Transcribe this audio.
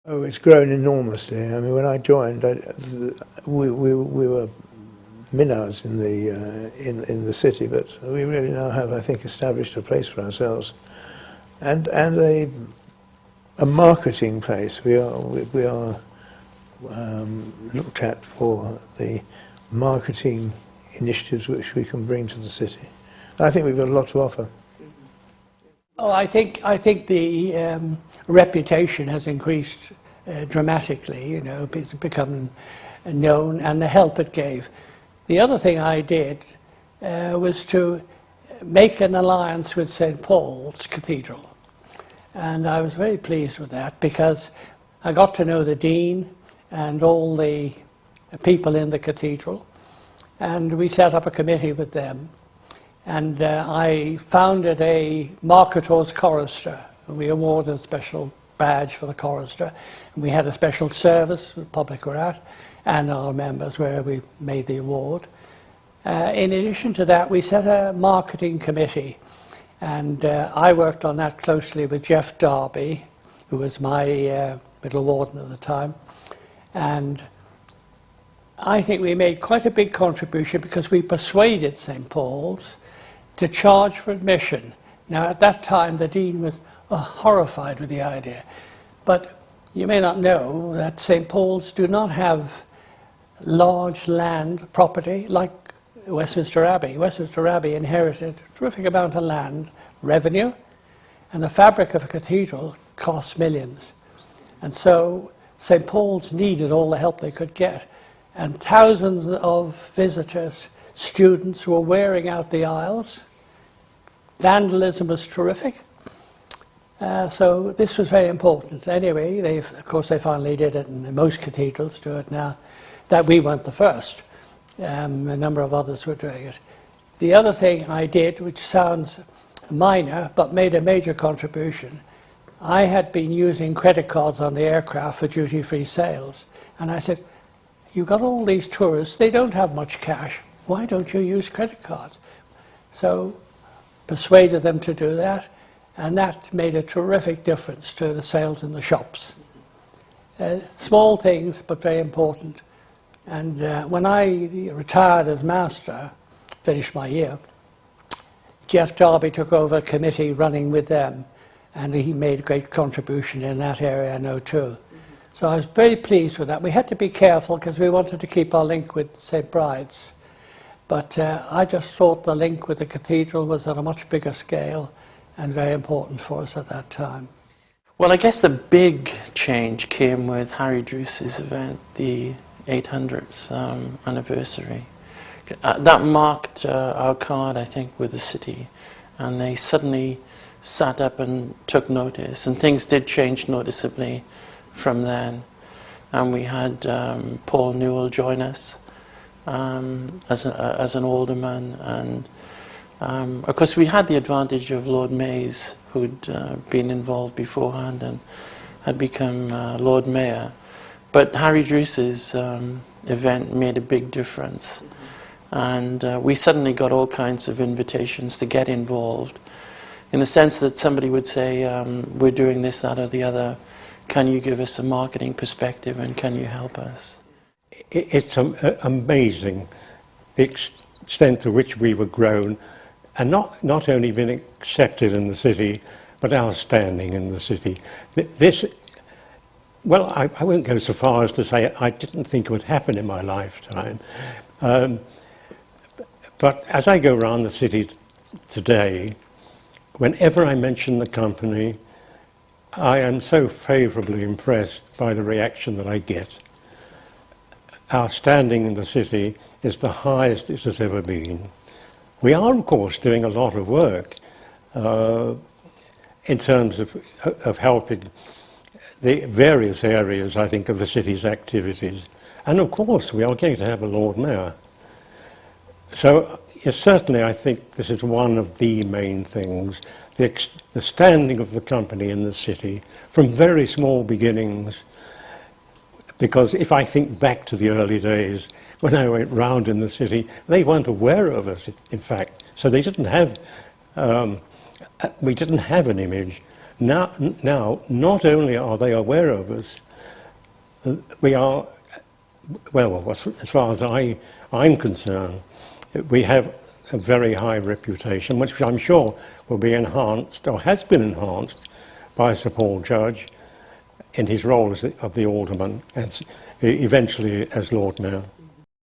Oh, it's grown enormously. I mean, when I joined, we were minnows in the city, but we really now have, I think, established a place for ourselves, and a marketing place. We are looked at for the marketing initiatives which we can bring to the city. I think we've got a lot to offer. Oh, I think the reputation has increased dramatically. You know, it's become known, and the help it gave. The other thing I did was to make an alliance with St. Paul's Cathedral, and I was very pleased with that because I got to know the Dean and all the people in the cathedral, and we set up a committee with them. And I founded a Marketors chorister, and we awarded a special badge for the chorister. And we had a special service the public were at, and our members where we made the award. In addition to that, we set a marketing committee, and I worked on that closely with Jeff Darby, who was my middle warden at the time. And I think we made quite a big contribution because we persuaded St. Paul's to charge for admission. Now, at that time, the Dean was horrified with the idea. But you may not know that St. Paul's do not have large land property like Westminster Abbey. Westminster Abbey inherited a terrific amount of land revenue, and the fabric of a cathedral costs millions. And so St. Paul's needed all the help they could get. And thousands of visitors, students were wearing out the aisles. Vandalism was terrific. So this was very important. Anyway, of course they finally did it, and most cathedrals do it now. That we weren't the first. A number of others were doing it. The other thing I did, which sounds minor, but made a major contribution, I had been using credit cards on the aircraft for duty-free sales. And I said, you've got all these tourists, they don't have much cash. Why don't you use credit cards? So persuaded them to do that, and that made a terrific difference to the sales in the shops. Small things, but very important. And when I retired as master, finished my year, Jeff Darby took over a committee running with them, and he made a great contribution in that area, I know too. So I was very pleased with that. We had to be careful because we wanted to keep our link with St. Bride's. But I just thought the link with the cathedral was on a much bigger scale and very important for us at that time. Well, I guess the big change came with Harry Druce's event, the 800th anniversary. That marked our card, I think, with the city. And they suddenly sat up and took notice. And things did change noticeably from then. And we had Paul Newell join us as an alderman, and of course we had the advantage of Lord Mays, who'd been involved beforehand and had become Lord Mayor. But Harry Druce's event made a big difference, and we suddenly got all kinds of invitations to get involved, in the sense that somebody would say, we're doing this, that or the other, can you give us a marketing perspective and can you help us? It's amazing the extent to which we were grown, and not only been accepted in the city, but our standing in the city. Well, I won't go so far as to say I didn't think it would happen in my lifetime. But as I go around the city today, whenever I mention the company, I am so favourably impressed by the reaction that I get. Our standing in the city is the highest it has ever been. We are, of course, doing a lot of work in terms of helping the various areas, I think, of the city's activities. And, of course, we are going to have a Lord Mayor. So, yes, certainly I think this is one of the main things, the standing of the company in the city from very small beginnings. Because if I think back to the early days, when I went round in the city, they weren't aware of us, in fact. So they didn't have, we didn't have an image. Now, not only are they aware of us, we are, well, as far as I'm concerned, we have a very high reputation, which I'm sure will be enhanced, or has been enhanced, by Sir Paul Judge in his role as of the Alderman, and eventually as Lord Mayor.